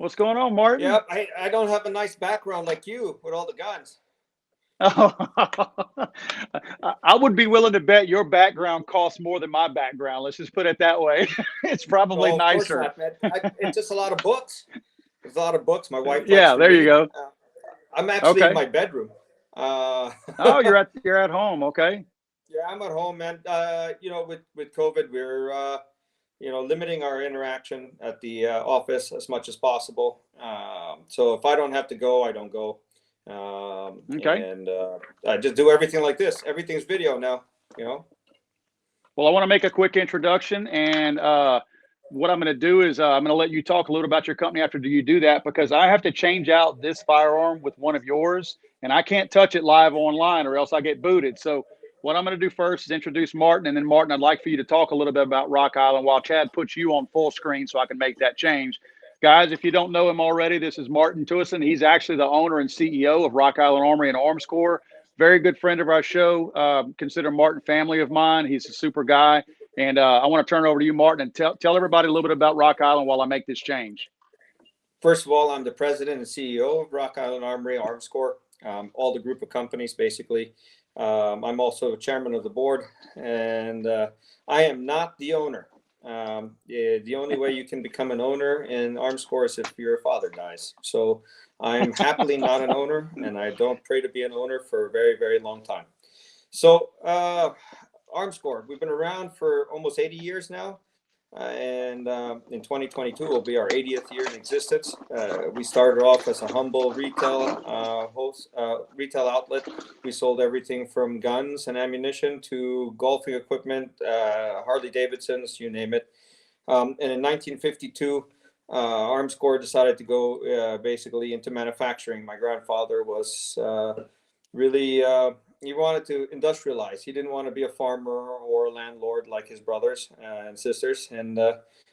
What's going on, Martin? Yeah, I don't have a nice background like you with all the guns. Oh, I would be willing to bet your background costs more than my background. Let's just put it that way. It's probably No, of course nicer. not, man. It's just a lot of books. There's a lot of books. My wife likes Yeah, to there you read. go. I'm actually in Okay. my bedroom. Uh, Oh, you're at home. Okay. yeah, I'm at home, man. With COVID, we're limiting our interaction at the office as much as possible. So if I don't have to go, I don't go. Okay. And I just do everything like this. Everything's video now. You know. Well, I want to make a quick introduction, and what I'm going to do is I'm going to let you talk a little about your company after you do that, because I have to change out this firearm with one of yours, and I can't touch it live online or else I get booted. So what I'm going to do first is introduce Martin, and then Martin, I'd like for you to talk a little bit about Rock Island while Chad puts you on full screen so I can make that change. Guys, if you don't know him already, this is Martin Tuason. He's actually the owner and CEO of Rock Island Armory and Arms Corps. Very good friend of our show. Consider Martin family of mine. He's a super guy. And I want to turn it over to you, Martin, and tell everybody a little bit about Rock Island while I make this change. First of all, I'm the president and CEO of Rock Island Armory Arms Corps, all the group of companies, basically. I'm also chairman of the board, and I am not the owner. The only way you can become an owner in Arms Corps is if your father dies. So I'm happily not an owner, and I don't pray to be an owner for a very, very long time. So Arms Corps, we've been around for almost 80 years now. And in 2022 will be our 80th year in existence. We started off as a humble retail outlet. We sold everything from guns and ammunition to golfing equipment, Harley Davidsons, you name it. And in 1952, Arms Corps decided to go basically into manufacturing. My grandfather was really he wanted to industrialize. He didn't want to be a farmer or a landlord like his brothers and sisters. And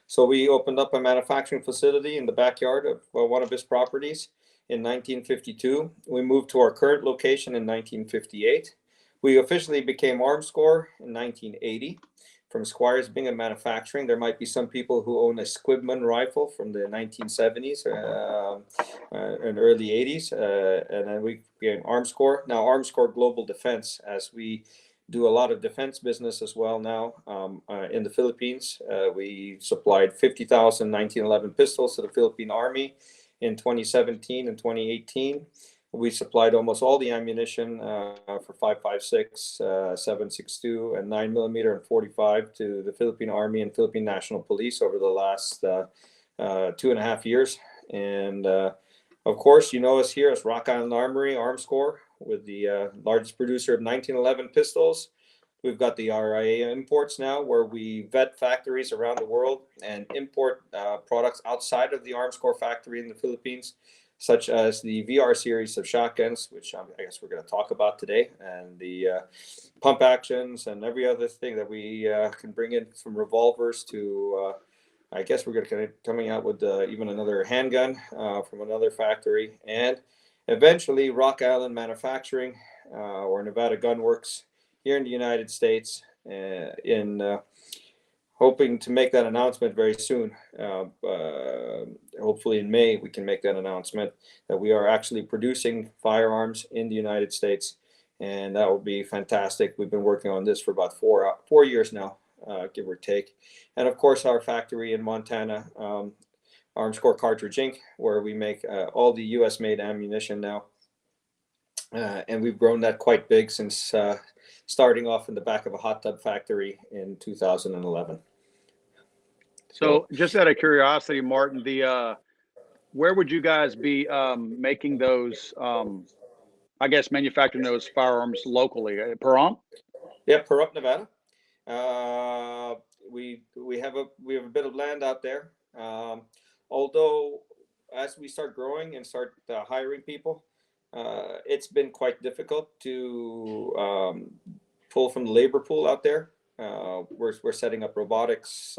so we opened up a manufacturing facility in the backyard of one of his properties in 1952. We moved to our current location in 1958. We officially became Arms Corps in 1980 from Squires Bingham Manufacturing. There might be some people who own a Squibman rifle from the 1970s and early 80s. And then we became Arms Corps. Now, Arms Corps Global Defense, as we do a lot of defense business as well now in the Philippines. We supplied 50,000 1911 pistols to the Philippine Army in 2017 and 2018. We supplied almost all the ammunition for 5.56, 7.62, and 9mm and 45 to the Philippine Army and Philippine National Police over the last 2.5 years. And of course, you know us here as Rock Island Armory Arms Corps, with the largest producer of 1911 pistols. We've got the RIA imports now, where we vet factories around the world and import products outside of the Arms Corps factory in the Philippines, such as the VR series of shotguns, which I guess we're going to talk about today, and the pump actions and every other thing that we can bring in, from revolvers to, I guess we're going to coming out with even another handgun from another factory, and eventually Rock Island Manufacturing or Nevada Gun Works here in the United States, in hoping to make that announcement very soon. Hopefully in May, we can make that announcement that we are actually producing firearms in the United States. And that will be fantastic. We've been working on this for about 4 years now, give or take. And of course, our factory in Montana, Arms Corps Cartridge Inc., where we make all the US made ammunition now. And we've grown that quite big since starting off in the back of a hot tub factory in 2011. So just out of curiosity, Martin, where would you guys be making those, I guess, manufacturing those firearms locally? Pahrump? Yeah, Pahrump, Nevada. Uh, we have a bit of land out there. Although as we start growing and start hiring people, it's been quite difficult to pull from the labor pool out there. We're setting up robotics,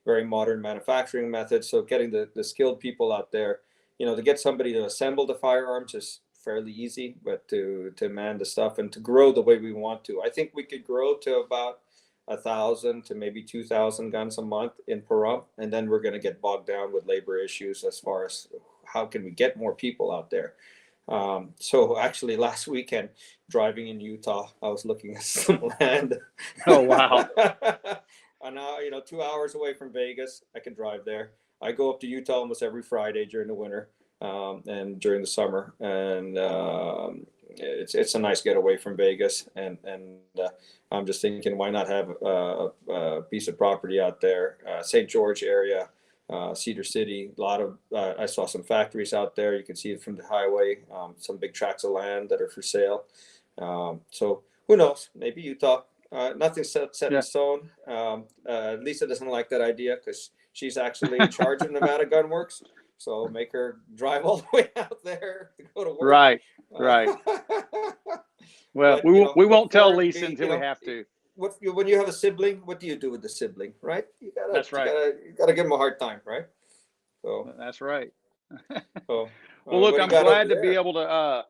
very modern manufacturing methods. So getting the skilled people out there, to get somebody to assemble the firearms is fairly easy, but to man the stuff and to grow the way we want to, I think we could grow to about 1,000 to maybe 2,000 guns a month in Pahrump, and then we're going to get bogged down with labor issues as far as how can we get more people out there. So actually last weekend driving in Utah, I was looking at some land. Oh, wow. And now, 2 hours away from Vegas, I can drive there. I go up to Utah almost every Friday during the winter, and during the summer. And it's a nice getaway from Vegas. And I'm just thinking, why not have a piece of property out there, St. George area, Cedar City. A lot of I saw some factories out there. You can see it from the highway. Some big tracts of land that are for sale. So who knows? Maybe Utah. Nothing's set in stone. Lisa doesn't like that idea because she's actually in charge of Nevada Gunworks. So make her drive all the way out there to go to work. Right. Well, but, we won't tell before, Lisa until we have to. When you have a sibling, what do you do with the sibling, right? That's right. You gotta give them a hard time, right? So that's right. So, well, look, I'm glad to be able to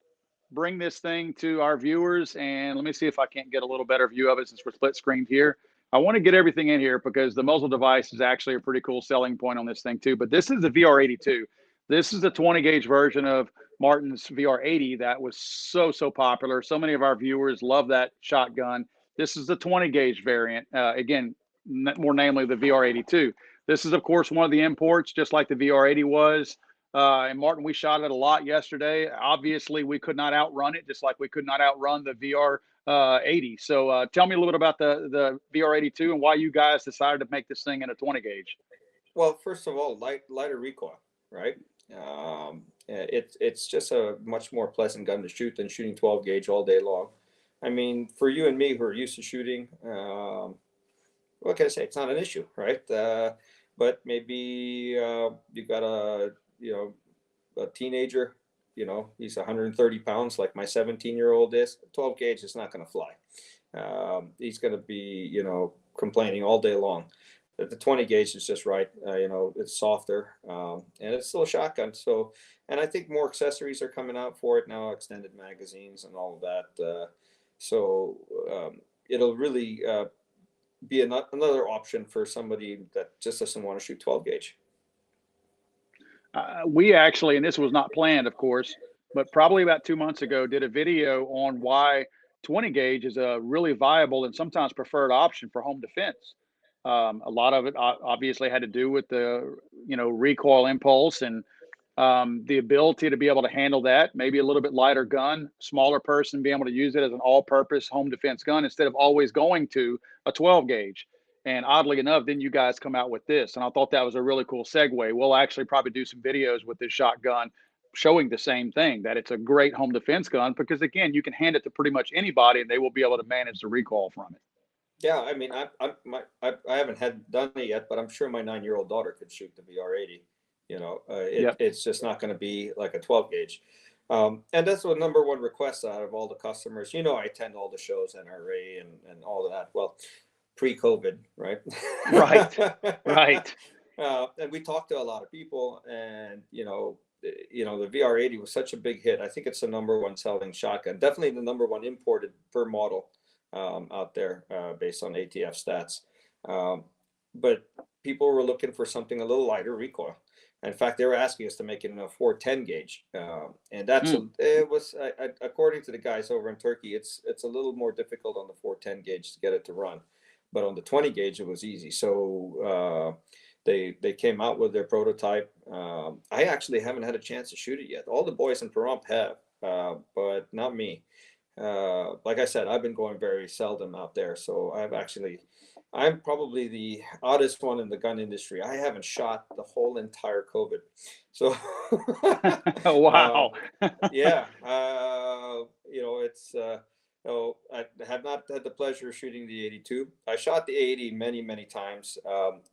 bring this thing to our viewers, and let me see if I can't get a little better view of it since we're split screened here. I want to get everything in here because the muzzle device is actually a pretty cool selling point on this thing too. But this is the VR82. This is the 20 gauge version of Martin's VR80 that was so popular. So many of our viewers love that shotgun. This is the 20 gauge variant. Again, more namely the VR82. This is, of course, one of the imports, just like the VR80 was. And Martin, we shot it a lot yesterday. Obviously, we could not outrun it, just like we could not outrun the VR80. So tell me a little bit about the VR82 and why you guys decided to make this thing in a 20 gauge. Well, first of all, lighter recoil, right? It's just a much more pleasant gun to shoot than shooting 12 gauge all day long. I mean, for you and me who are used to shooting, what can I say? It's not an issue, right? But maybe you got a teenager, he's 130 pounds like my 17-year-old is. 12 gauge is not going to fly. He's going to be, complaining all day long. The 20 gauge is just right. It's softer, and it's still a shotgun. So, and I think more accessories are coming out for it now, extended magazines and all of that. So it'll really be another option for somebody that just doesn't want to shoot 12 gauge. We actually, and this was not planned, of course, but probably about 2 months ago, did a video on why 20 gauge is a really viable and sometimes preferred option for home defense. A lot of it obviously had to do with the, recoil impulse and the ability to be able to handle that, maybe a little bit lighter gun, smaller person being able to use it as an all-purpose home defense gun instead of always going to a 12 gauge. And oddly enough, then you guys come out with this. And I thought that was a really cool segue. We'll actually probably do some videos with this shotgun showing the same thing, that it's a great home defense gun because, again, you can hand it to pretty much anybody and they will be able to manage the recoil from it. Yeah, I mean, I haven't done it yet, but I'm sure my 9-year-old daughter could shoot the VR80. It's just not going to be like a 12 gauge. And that's the number one request out of all the customers. I attend all the shows, NRA and all of that. Well, pre-COVID, right? Right. And we talked to a lot of people, and the VR80 was such a big hit. I think it's the number one selling shotgun, definitely the number one imported per model out there based on ATF stats. But people were looking for something a little lighter recoil. In fact, they were asking us to make it in a 410 gauge, and that's it was according to the guys over in Turkey. It's a little more difficult on the 410 gauge to get it to run, but on the 20 gauge it was easy. So they came out with their prototype. I actually haven't had a chance to shoot it yet. All the boys in Pahrump have, but not me. Like I said, I've been going very seldom out there, so I'm probably the oddest one in the gun industry. I haven't shot the whole entire COVID. So, wow. Yeah. It's, I have not had the pleasure of shooting the 82. I shot the 80 many, many times.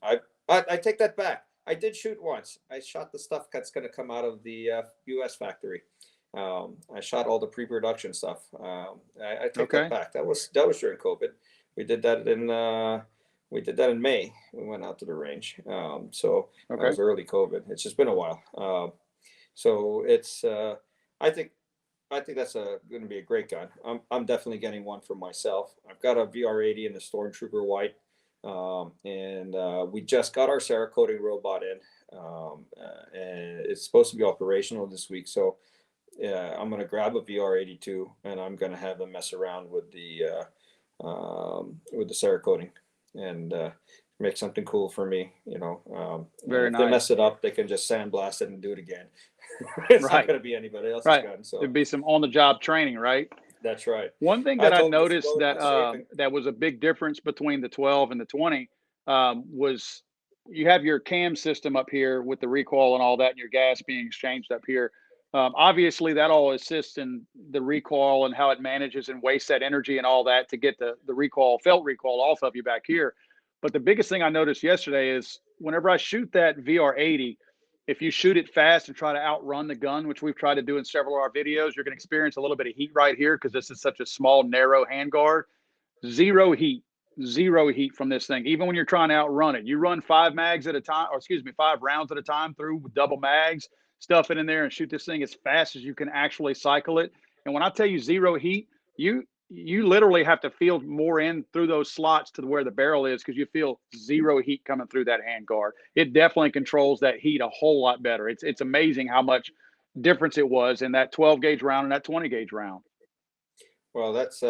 I take that back. I did shoot once. I shot the stuff that's going to come out of the US factory. I shot all the pre-production stuff. I take that back. That was during COVID. We did that in May. We went out to the range. So that was early COVID. It's just been a while. So it's I think I think that's going to be a great gun. I'm definitely getting one for myself. I've got a VR80 and a Stormtrooper White, and we just got our Cerakoting robot in, and it's supposed to be operational this week. So I'm going to grab a VR82, and I'm going to have them mess around with the Cerakoting, and make something cool for me. And Very if they mess nice. it up, they can just sandblast it and do it again. It's not Right. going to be anybody else's Right. gun. So There'd be some on the job training, right? that's right. One thing I that I told them to noticed slow that down safing. that was a big difference between the 12 and the 20 was you have your cam system up here with the recoil and all that, and your gas being exchanged up here. Obviously, that all assists in the recoil and how it manages and wastes that energy and all that to get the recoil, felt recoil off of you back here. But the biggest thing I noticed yesterday is whenever I shoot that VR80, if you shoot it fast and try to outrun the gun, which we've tried to do in several of our videos, you're going to experience a little bit of heat right here because this is such a small, narrow handguard. Zero heat, zero heat from this thing. Even when you're trying to outrun it, you run 5 mags at a time, or excuse me, 5 rounds at a time through with double mags, stuff it in there and shoot this thing as fast as you can actually cycle it. And when I tell you zero heat, you literally have to feel more in through those slots to where the barrel is because you feel zero heat coming through that hand guard. It definitely controls that heat a whole lot better. It's amazing how much difference it was in that 12 gauge round and that 20 gauge round. Well, that's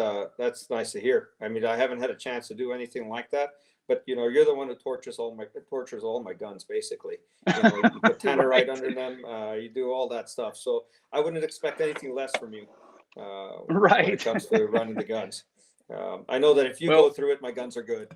nice to hear. I mean, I haven't had a chance to do anything like that, but you're the one who tortures all my guns basically. You put tannerite Right. under them, you do all that stuff. So I wouldn't expect anything less from you when it Right. comes to running the guns. I know that if you go Well, through it, my guns are good.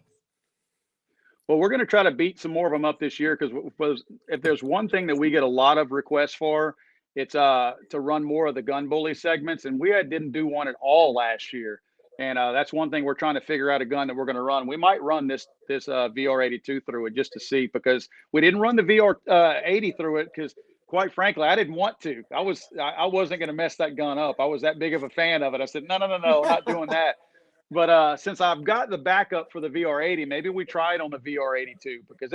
Well, we're going to try to beat some more of them up this year because if there's one thing that we get a lot of requests for, it's to run more of the gun bully segments, and didn't do one at all last year, and that's one thing we're trying to figure out a gun that we're going to run. We might run this VR82 through it just to see because we didn't run the VR80 through it because quite frankly I didn't want to. I wasn't going to mess that gun up. I was that big of a fan of it. I said no, not doing that. But since I've got the backup for the VR80, maybe we try it on the VR82 because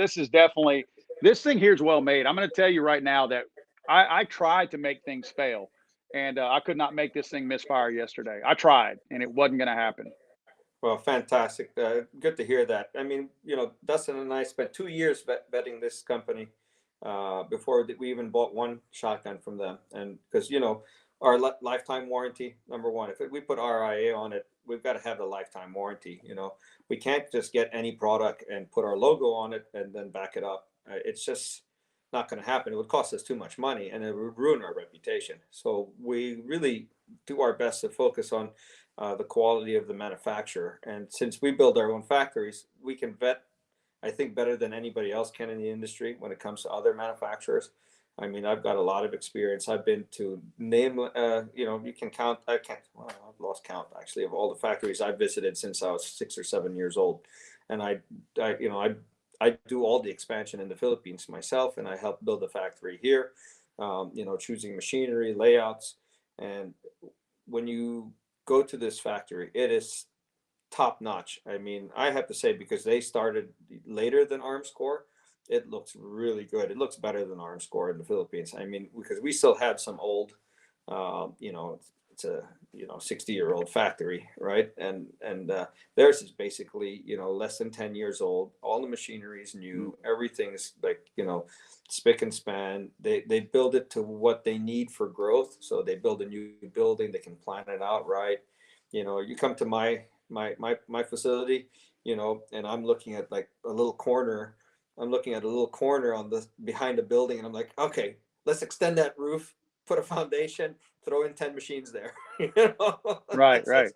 this thing here is well made. I'm going to tell you right now that I tried to make things fail, and I could not make this thing misfire yesterday. I tried, and it wasn't going to happen. Well, fantastic. Good to hear that. I mean, Dustin and I spent 2 years vetting this company before we even bought one shotgun from them. And because, our lifetime warranty, number one, if we put RIA on it, we've got to have the lifetime warranty. We can't just get any product and put our logo on it and then back it up. It's just not going to happen. It would cost us too much money and it would ruin our reputation. So we really do our best to focus on the quality of the manufacturer. And since we build our own factories, we can vet, I think, better than anybody else can in the industry when it comes to other manufacturers. I mean, I've got a lot of experience. I've been to name, you can count, I can't, well, I've lost count actually of all the factories I've visited since I was 6 or 7 years old. And I do all the expansion in the Philippines myself, and I help build a factory here, choosing machinery, layouts. And when you go to this factory, it is top notch. I mean, I have to say, because they started later than Armscore, it looks really good. It looks better than Armscore in the Philippines. I mean, because we still have some old, it's a 60-year-old factory, right? And theirs is basically less than 10 years old. All the machinery is new. Everything's like spick and span. They build it to what they need for growth. So they build a new building. They can plan it out right. You come to my facility, and I'm looking at like a little corner. I'm looking at a little corner on the behind the building, and I'm like, okay, let's extend that roof, put a foundation, throw in 10 machines there. Right, That's, right.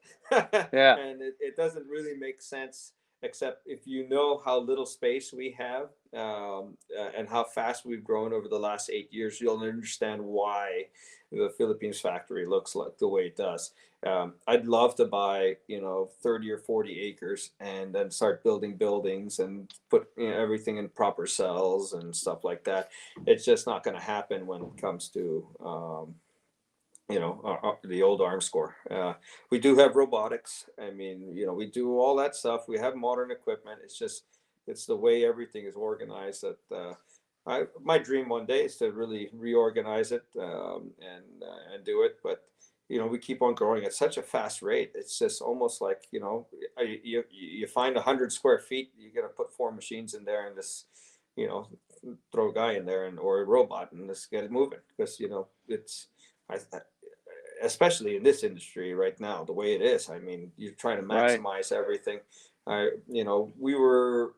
Yeah. and it doesn't really make sense, except if you know how little space we have, and how fast we've grown over the last 8 years, you'll understand why the Philippines factory looks like the way it does. I'd love to buy 30 or 40 acres and then start building buildings and put everything in proper cells and stuff like that. It's just not going to happen when it comes to the old Armscore. We do have robotics. I mean, we do all that stuff. We have modern equipment. It's the way everything is organized that my dream one day is to really reorganize it, and do it. But we keep on growing at such a fast rate. It's just almost like, you find 100 square feet, you're going to put 4 machines in there and just, throw a guy in there or a robot and just get it moving. Because, it's, especially in this industry right now, the way it is, I mean, you're trying to Right. maximize everything. We were,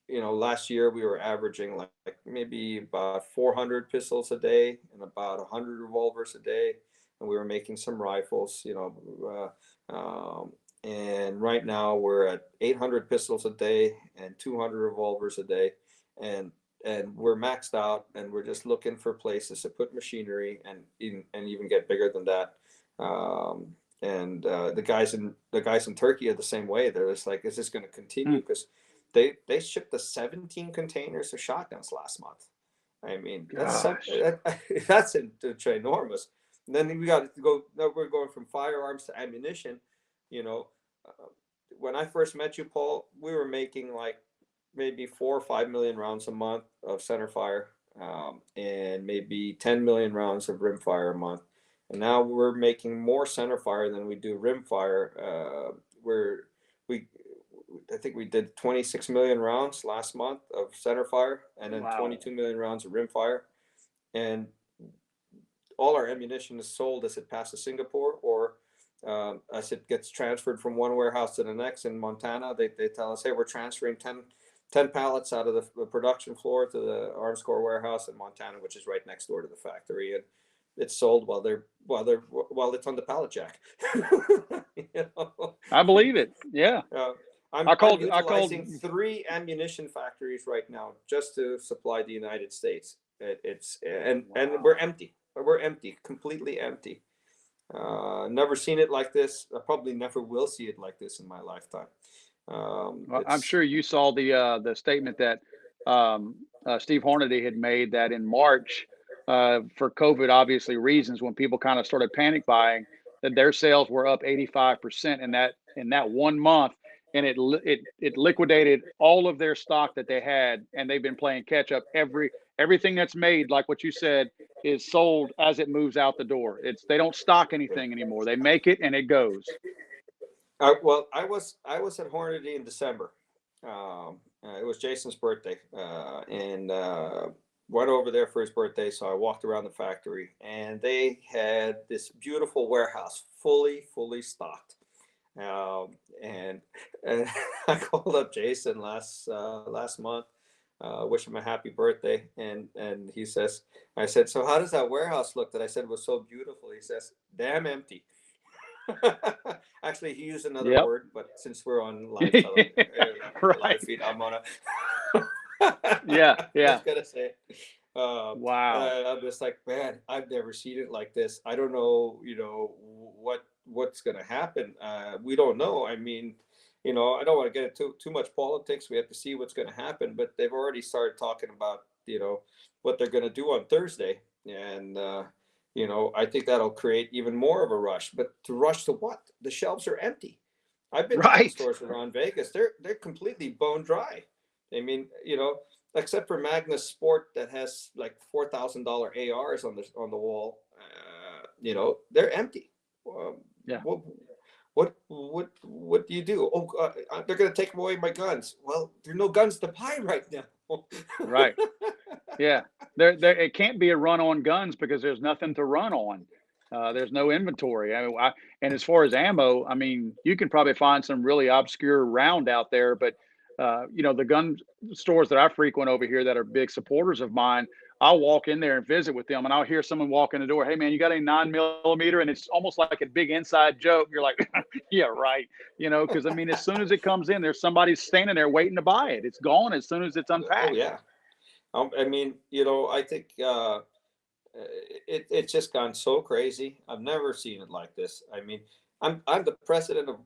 last year we were averaging like maybe about 400 pistols a day and about 100 revolvers a day, and we were making some rifles, and right now we're at 800 pistols a day and 200 revolvers a day, and we're maxed out, and we're just looking for places to put machinery and even get bigger than that. And the guys in Turkey are the same way. They're just like, is this going to continue? Because they shipped us 17 containers of shotguns last month. I mean, that's enormous. And then we got to go. Now we're going from firearms to ammunition. When I first met you, Paul, we were making like maybe 4 or 5 million rounds a month of center fire, and maybe 10 million rounds of rim fire a month. And now we're making more center fire than we do rim fire. I think we did 26 million rounds last month of center fire, and then 22 million rounds of rim fire. And all our ammunition is sold as it passes Singapore, or as it gets transferred from one warehouse to the next. In Montana, they tell us, hey, we're transferring 10 pallets out of the production floor to the Arms Corps warehouse in Montana, which is right next door to the factory, and it's sold while it's on the pallet jack. I believe it. Yeah. I'm utilizing 3 ammunition factories right now just to supply the United States. And we're empty. We're empty, completely empty. Never seen it like this. I probably never will see it like this in my lifetime. Well, I'm sure you saw the statement that Steve Hornady had made that in March, for COVID obviously reasons, when people kind of started panic buying, that their sales were up 85% in that 1 month, and it liquidated all of their stock that they had, and they've been playing catch up. Everything that's made, like what you said, is sold as it moves out the door. They don't stock anything anymore. They make it and it goes. Well, I was at Hornady in December. It was Jason's birthday, and went over there for his birthday. So I walked around the factory, and they had this beautiful warehouse fully stocked. And I called up Jason last month, wish him a happy birthday, and he says, I said, so how does that warehouse look that I said was so beautiful? He says, damn empty. Actually, he used another word, but since we're on live live feed, I'm on a yeah. I was gonna say, wow. I'm just like, man, I've never seen it like this. I don't know, what's gonna happen. We don't know. I mean, I don't want to get into too much politics. We have to see what's going to happen, but they've already started talking about, what they're going to do on Thursday. And, I think that'll create even more of a rush, but to rush to what? The shelves are empty. I've been to gun stores around Vegas. They're completely bone dry. I mean, except for Magnus Sport that has like $4,000 ARs on the wall, they're empty. Yeah. What do you do? Oh, they're going to take away my guns. Well, there are no guns to buy right now. Right. Yeah. It can't be a run on guns because there's nothing to run on. There's no inventory. And as far as ammo, I mean, you can probably find some really obscure round out there, but the gun stores that I frequent over here that are big supporters of mine, I'll walk in there and visit with them, and I'll hear someone walk in the door. Hey man, you got a 9mm? And it's almost like a big inside joke. You're like, yeah, right. Because I mean, as soon as it comes in, there's somebody standing there waiting to buy it. It's gone as soon as it's unpacked. Oh yeah. I mean, I think it's just gone so crazy. I've never seen it like this. I mean, I'm the president of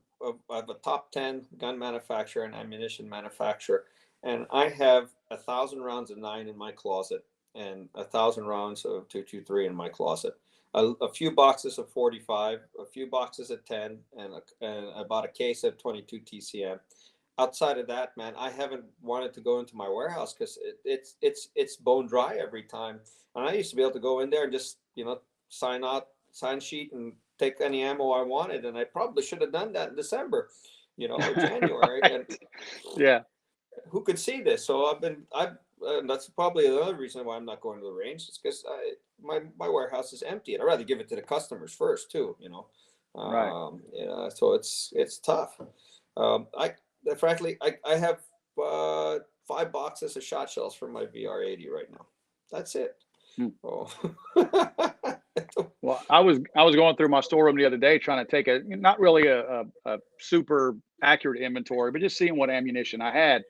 a top 10 gun manufacturer and ammunition manufacturer, and I have 1,000 rounds of 9 in my closet and 1,000 rounds of 223 in my closet. A few boxes of 45, a few boxes of 10, and about a case of 22 TCM. Outside of that, man, I haven't wanted to go into my warehouse because it's bone dry every time. And I used to be able to go in there and just sign out sign sheet and take any ammo I wanted, and I probably should have done that in December, or January. Right. And Yeah. who could see this? So that's probably another reason why I'm not going to the range. It's because my warehouse is empty, and I'd rather give it to the customers first too. Right. So it's tough. I frankly I have 5 boxes of shot shells for my VR-80 right now. That's it. Hmm. Oh. Well, I was going through my storeroom the other day trying to take not really a super accurate inventory, but just seeing what ammunition I had.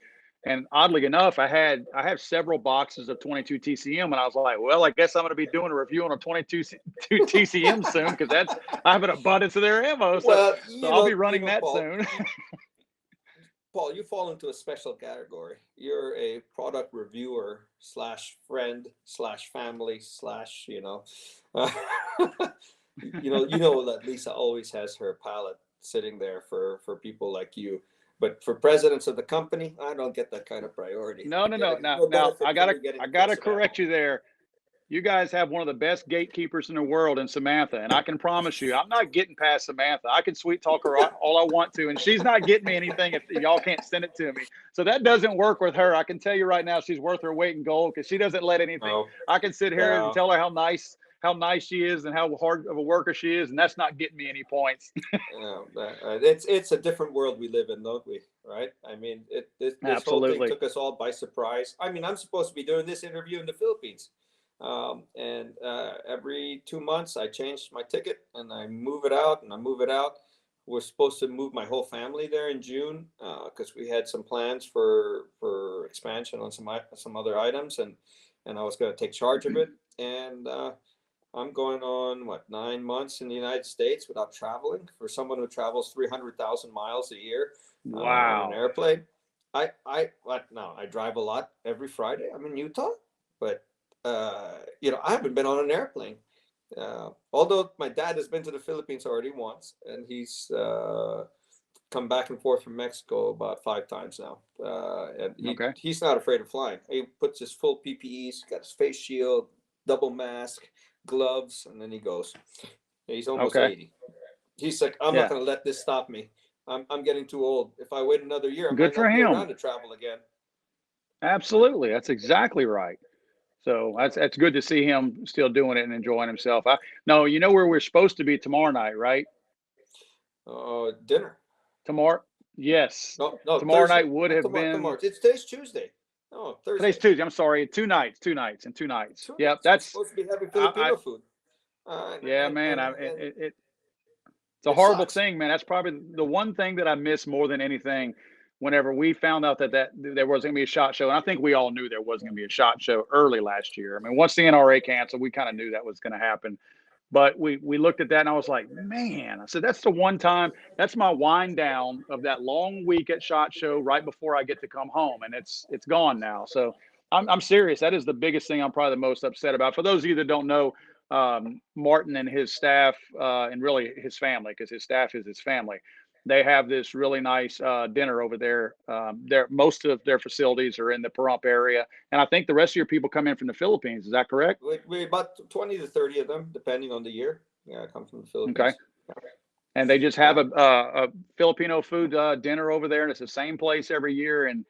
And oddly enough, I have several boxes of 22 TCM, and I was like, well, I guess I'm going to be doing a review on a 22 TCM soon because I have an abundance of their ammo. So, Well, I'll be running that Paul, soon. Paul, you fall into a special category. You're a product reviewer / friend / family / that Lisa always has her palette sitting there for people like you. But for presidents of the company, I don't get that kind of priority. No. Now I gotta correct you there. You guys have one of the best gatekeepers in the world in Samantha, and I can promise you, I'm not getting past Samantha. I can sweet talk her all I want to, and she's not getting me anything if y'all can't send it to me. So that doesn't work with her. I can tell you right now, she's worth her weight in gold because she doesn't let anything. Oh, I can sit here and yeah. tell her how nice she is and how hard of a worker she is, and that's not getting me any points. It's a different world we live in, don't we? Right? I mean, this whole Absolutely. thing took us all by surprise. I mean, I'm supposed to be doing this interview in the Philippines. And every 2 months I change my ticket and I move it out and I move it out. We're supposed to move my whole family there in June because we had some plans for expansion on some other items, and I was going to take charge of it. And I'm going on 9 months in the United States without traveling. For someone who travels 300,000 miles a year Wow. on an airplane, I drive a lot every Friday. I'm in Utah, but I haven't been on an airplane. Although my dad has been to the Philippines already once, and he's come back and forth from Mexico about 5 times now. And he's not afraid of flying. He puts his full PPEs, got his face shield, double mask, gloves, and then he goes. He's almost 80. He's like, I'm not going to let this stop me. I'm getting too old. If I wait another year, I might not be around to travel again. Absolutely, that's exactly right. So that's good to see him still doing it and enjoying himself. No, you know where we're supposed to be tomorrow night, right? Dinner. Tomorrow? Yes. No. Tomorrow Thursday. night would have been. Tomorrow. Today's Tuesday. No, Thursday. Today's Tuesday. I'm sorry. 2 nights. Yep. That's supposed to be having Filipino food. It's a horrible thing, man. That's probably the one thing that I miss more than anything. Whenever we found out that there was going to be a SHOT Show, and I think we all knew there was going to be a SHOT Show early last year. I mean, once the NRA canceled, we kind of knew that was going to happen. But we looked at that and I was like, man, I said, that's the one time, that's my wind down of that long week at SHOT Show right before I get to come home. And it's gone now. So I'm serious. That is the biggest thing I'm probably the most upset about. For those of you that don't know, Martin and his staff and really his family, because his staff is his family, they have this really nice dinner over there. Most of their facilities are in the Pahrump area, and I think the rest of your people come in from the Philippines. Is that correct? We about 20 to 30 of them, depending on the year. Yeah, come from the Philippines. Okay. And they just have a Filipino food dinner over there, and it's the same place every year. And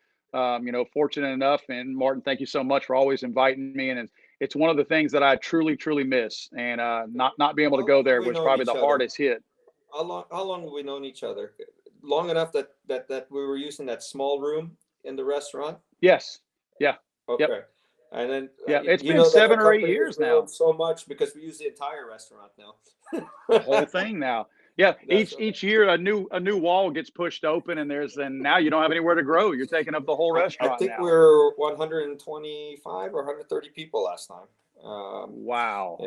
fortunate enough, and Martin, thank you so much for always inviting me. And it's one of the things that I truly, truly miss. And not being able to go there was probably the hardest hit. How long have we known each other? Long enough that we were using that small room in the restaurant? Yes. Yeah. Okay. Yep. And then it's been 7 or 8 years now. So much because we use the entire restaurant now. The whole thing now. Yeah. Each year a new wall gets pushed open, and now you don't have anywhere to grow. You're taking up the whole restaurant. I think now. we're 125 or 130 people last time. Wow.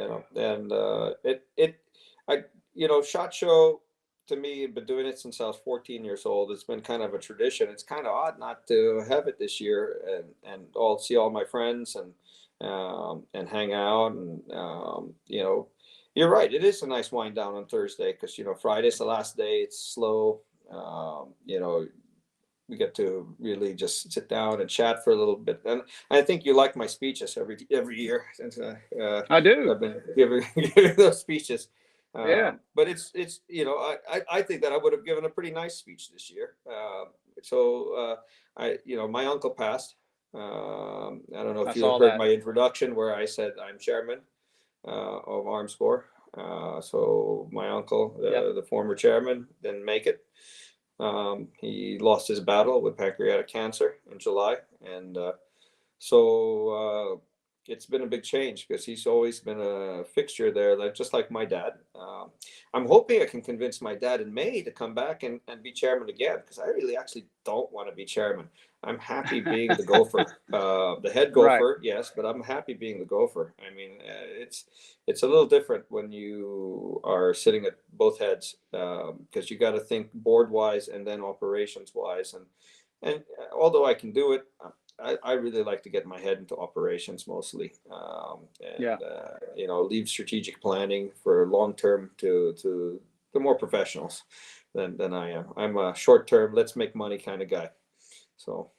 SHOT Show, to me, I've been doing it since I was 14 years old. It's been kind of a tradition. It's kind of odd not to have it this year and see all my friends and hang out. And, you're right. It is a nice wind down on Thursday because, Friday's the last day. It's slow. We get to really just sit down and chat for a little bit. And I think you like my speeches every year. Since I do. I've been giving those speeches. But it's I think that I would have given a pretty nice speech this year. My uncle passed. I don't know I if you saw heard that. my introduction where I said I'm chairman of Armscore. So my uncle, Yep. the former chairman, didn't make it. He lost his battle with pancreatic cancer in July, and it's been a big change because he's always been a fixture there, like just like my dad. I'm hoping I can convince my dad in May to come back and be chairman again because I really actually don't want to be chairman. I'm happy being the gopher, the head Right. gopher, yes, but I'm happy being the gopher. I mean, it's a little different when you are sitting at both heads because you got to think board wise and then operations wise, and although I can do it. I really like to get my head into operations mostly, Yeah. leave strategic planning for long term to the more professionals than I am. I'm a short term, let's make money kind of guy. So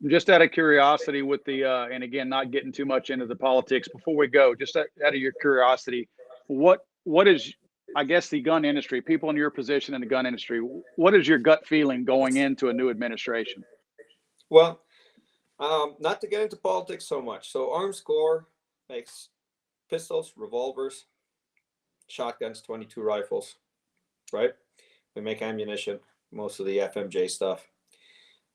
Just out of curiosity, with the and again, not getting too much into the politics before we go, just out of your curiosity, what is, I guess, the gun industry, people in your position in the gun industry, what is your gut feeling going into a new administration? well, not to get into politics so much. So Armscore makes pistols, revolvers, shotguns, 22 rifles, right? We make ammunition, most of the FMJ stuff.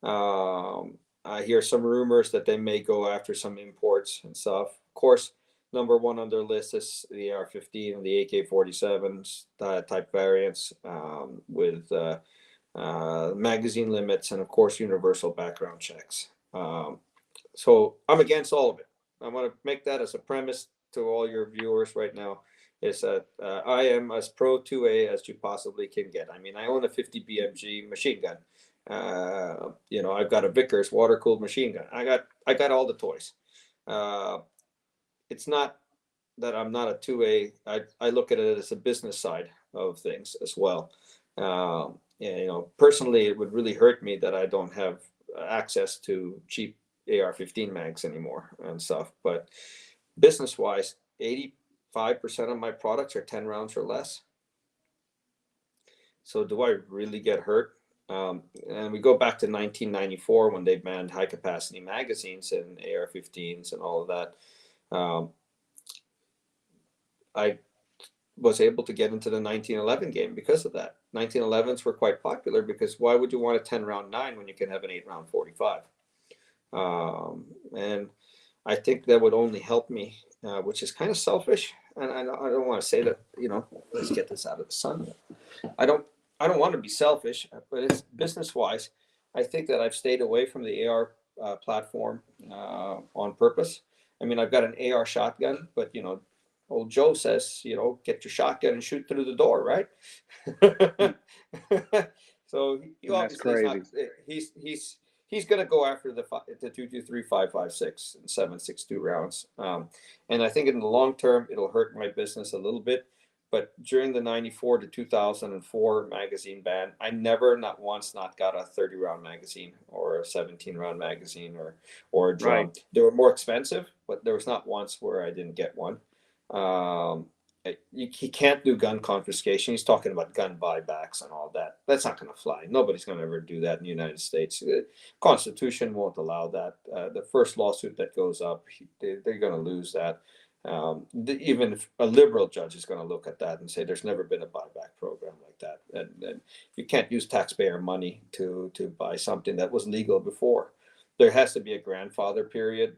I hear some rumors that they may go after some imports and stuff. Of course, number one on their list is the AR-15 and the AK-47s type variants with magazine limits and, of course, universal background checks. So I'm against all of it. I want to make that as a premise to all your viewers right now. Is that I am as pro 2A as you possibly can get. I mean, I own a 50 BMG machine gun. I've got a Vickers water cooled machine gun. I got all the toys. It's not that I'm not a 2A. I look at it as a business side of things as well. Personally, it would really hurt me that I don't have access to cheap AR-15 mags anymore and stuff. But business wise, 85% of my products are 10 rounds or less. So do I really get hurt? And we go back to 1994 when they banned high capacity magazines and AR-15s and all of that. I was able to get into the 1911 game because of that. 1911s were quite popular because why would you want a 10 round 9 when you can have an 8 round 45? And I think that would only help me, which is kind of selfish. And I don't want to say that, let's get this out of the sun. I don't want to be selfish, but it's business wise. I think that I've stayed away from the AR platform on purpose. I mean, I've got an AR shotgun, but old Joe says, get your shotgun and shoot through the door, right? So he And that's obviously is crazy. not. He's going to go after the 223, 5.56, and 7.62 rounds. And I think in the long term, it'll hurt my business a little bit. But during the 94 to 2004 magazine ban, I never, not once, not got a 30 round magazine or a 17 round magazine or a Right. drum. They were more expensive, but there was not once where I didn't get one. He can't do gun confiscation. He's talking about gun buybacks and all that. That's not going to fly. Nobody's going to ever do that in the United States. The Constitution won't allow that. The first lawsuit that goes up, they're going to lose that. Even if a liberal judge is going to look at that and say there's never been a buyback program like that, and you can't use taxpayer money to buy something that was legal before. There has to be a grandfather period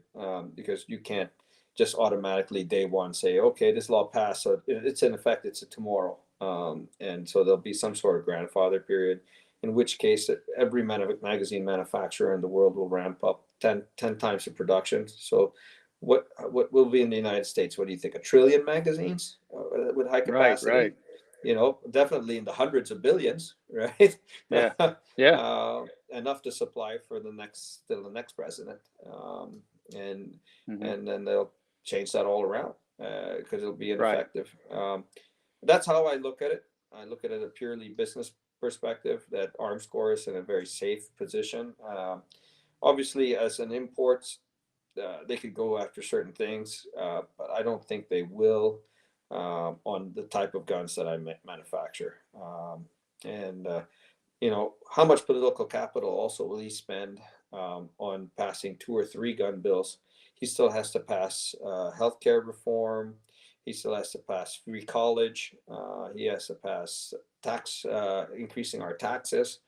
because you can't just automatically day one say, okay, this law passed, so it's in effect, it's a tomorrow. And so there'll be some sort of grandfather period, in which case every magazine manufacturer in the world will ramp up 10 times the production. So what will be in the United States? What do you think? 1 trillion magazines with high capacity? Right. Definitely in the hundreds of billions, right? Yeah. Yeah. Enough to supply for the next president, and Mm-hmm. and then they'll change that all around because it'll be Right. ineffective. That's how I look at it. I look at it a purely business perspective. That Armscore is in a very safe position. Obviously, as an import, they could go after certain things, but I don't think they will. on the type of guns that I manufacture. And how much political capital also will he spend on passing 2 or 3 gun bills? He still has to pass healthcare reform. He still has to pass free college. He has to pass tax, increasing our taxes.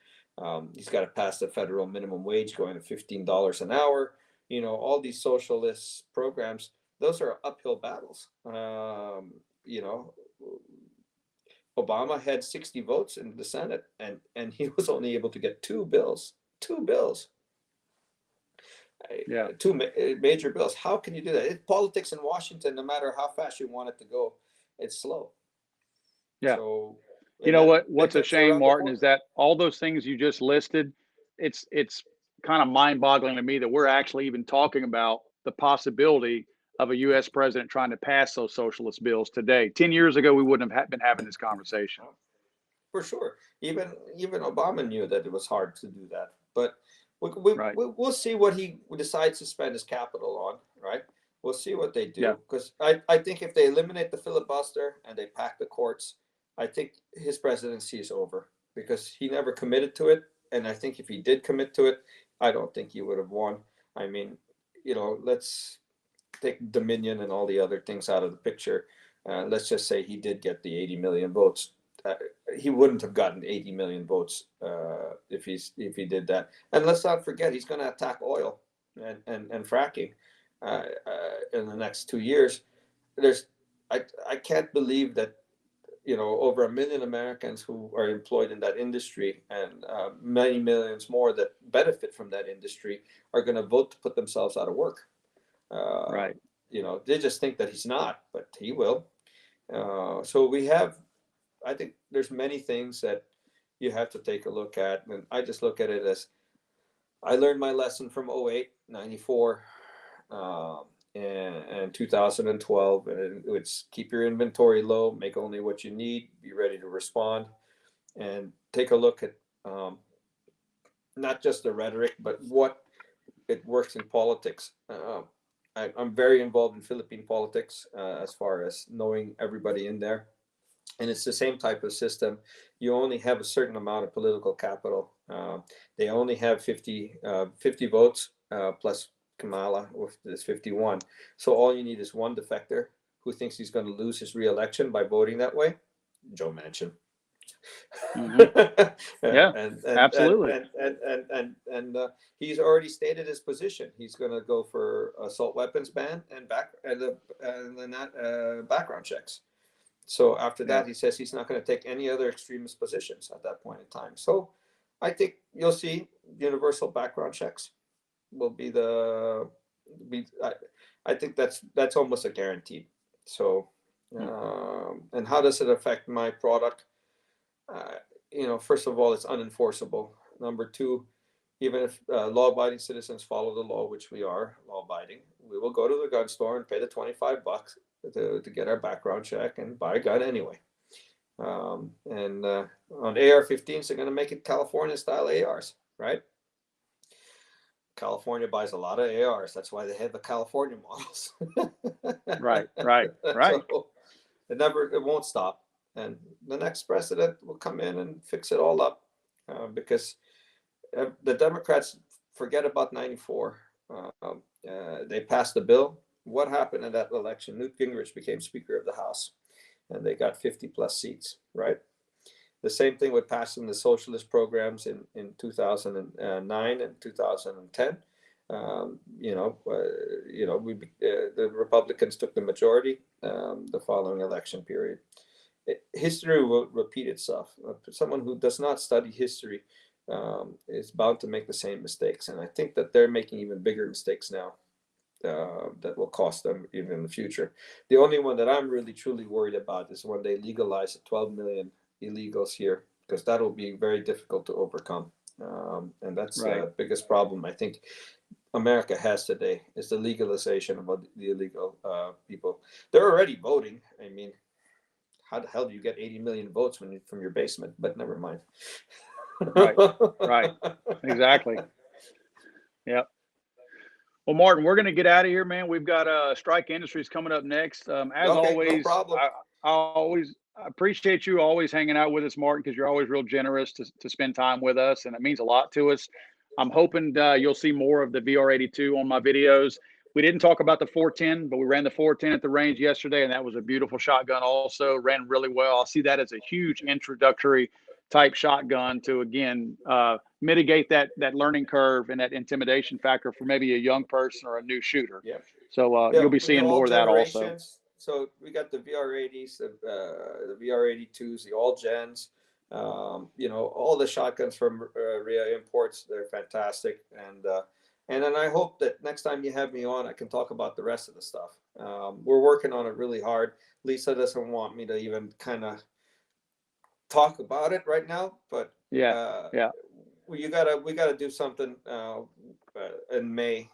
He's got to pass the federal minimum wage going to $15 an hour. All these socialist programs, those are uphill battles. Obama had 60 votes in the Senate, and he was only able to get 2 bills. 2 bills. Yeah. 2 major bills. How can you do that? Politics in Washington, no matter how fast you want it to go, it's slow. Yeah. So, you know what's a shame, Martin, is that all those things you just listed, it's kind of mind-boggling to me that we're actually even talking about the possibility of a U.S. president trying to pass those socialist bills today. 10 years ago, we wouldn't have been having this conversation. For sure. Even Obama knew that it was hard to do that. But Right. we'll see what he decides to spend his capital on, right? We'll see what they do. Yeah. Because I think if they eliminate the filibuster and they pack the courts, I think his presidency is over, because he never committed to it. And I think if he did commit to it, I don't think he would have won. I mean, let's take Dominion and all the other things out of the picture. Let's just say he did get the 80 million votes. He wouldn't have gotten 80 million votes if he did that. And let's not forget, he's going to attack oil and fracking in the next 2 years. I can't believe that over 1 million Americans who are employed in that industry, and many millions more that benefit from that industry, are going to vote to put themselves out of work. Right. They just think that he's not, but he will. So I think there's many things that you have to take a look at. And I just look at it as, I learned my lesson from 08, 94, and 2012. And it's keep your inventory low, make only what you need, be ready to respond, and take a look at not just the rhetoric, but what it works in politics. I'm very involved in Philippine politics as far as knowing everybody in there. And it's the same type of system. You only have a certain amount of political capital. They only have 50 votes plus Kamala with this 51. So all you need is one defector who thinks he's going to lose his re-election by voting that way. Joe Manchin. Mm-hmm. Yeah, absolutely. And he's already stated his position. He's going to go for assault weapons ban and background checks. So after that, he says he's not going to take any other extremist positions at that point in time. So I think you'll see universal background checks will be I think that's almost a guaranteed. So, and how does it affect my product? First of all, it's unenforceable. Number 2, even if law-abiding citizens follow the law, which we are law-abiding, we will go to the gun store and pay the $25 to get our background check and buy a gun anyway. On AR-15s, they're going to make it California-style ARs, right? California buys a lot of ARs. That's why they have the California models. Right. So it won't stop. And the next president will come in and fix it all up, because the Democrats forget about 94. They passed the bill. What happened in that election? Newt Gingrich became Speaker of the House, and they got 50 plus seats, right? The same thing with passing the socialist programs in 2009 and 2010. The Republicans took the majority the following election period. History will repeat itself. Someone who does not study history is bound to make the same mistakes. And I think that they're making even bigger mistakes now that will cost them even in the future. The only one that I'm really truly worried about is when they legalize 12 million illegals here, because that will be very difficult to overcome. And that's the biggest problem I think America has today, is the legalization of the illegal people. They're already voting. I mean, how the hell do you get 80 million votes from your basement? But never mind. Right. Exactly. Yep. Well, Martin, we're going to get out of here, man. We've got Strike Industries coming up next. As always, no problem. I appreciate you always hanging out with us, Martin, because you're always real generous to spend time with us, and it means a lot to us. I'm hoping you'll see more of the VR82 on my videos. We didn't talk about the 410, but we ran the 410 at the range yesterday, and that was a beautiful shotgun also, ran really well. I see that as a huge introductory type shotgun to, again, mitigate that learning curve and that intimidation factor for maybe a young person or a new shooter. Yeah. So Yeah, you'll be we do seeing all more of that also. generations. So we got the VR80s, the VR82s, the all gens. You know, all the shotguns from RIA Imports. They're fantastic, and then I hope that next time you have me on, I can talk about the rest of the stuff. We're working on it really hard. Lisa doesn't want me to even kind of talk about it right now, but Yeah. we gotta do something in May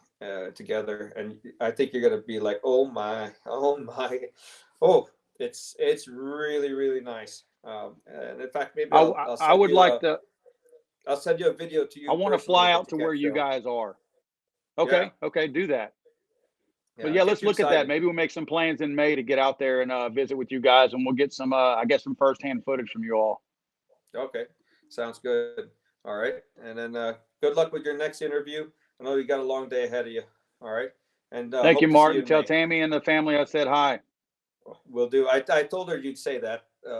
together, and I think you're gonna be like, oh my, oh, it's really really nice. And in fact, maybe I'll I send would you like to. I'll send you a video to I you want to personally fly that out you to where can't you film. guys are. Yeah, Okay, do that. But yeah, yeah, get let's you look at that. excited. Maybe we'll make some plans in May to get out there and visit with you guys, and we'll get some, I guess, some firsthand footage from you all. Okay, sounds good. All right, and then good luck with your next interview. I know you got a long day ahead of you. All right, and Thank you, hope to see you Martin. in Tell May. Tammy and the family I said hi. Will do. I told her you'd say that. I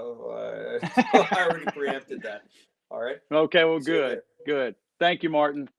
already preempted that. All right. Okay, well, See you good, later. good. Thank you, Martin.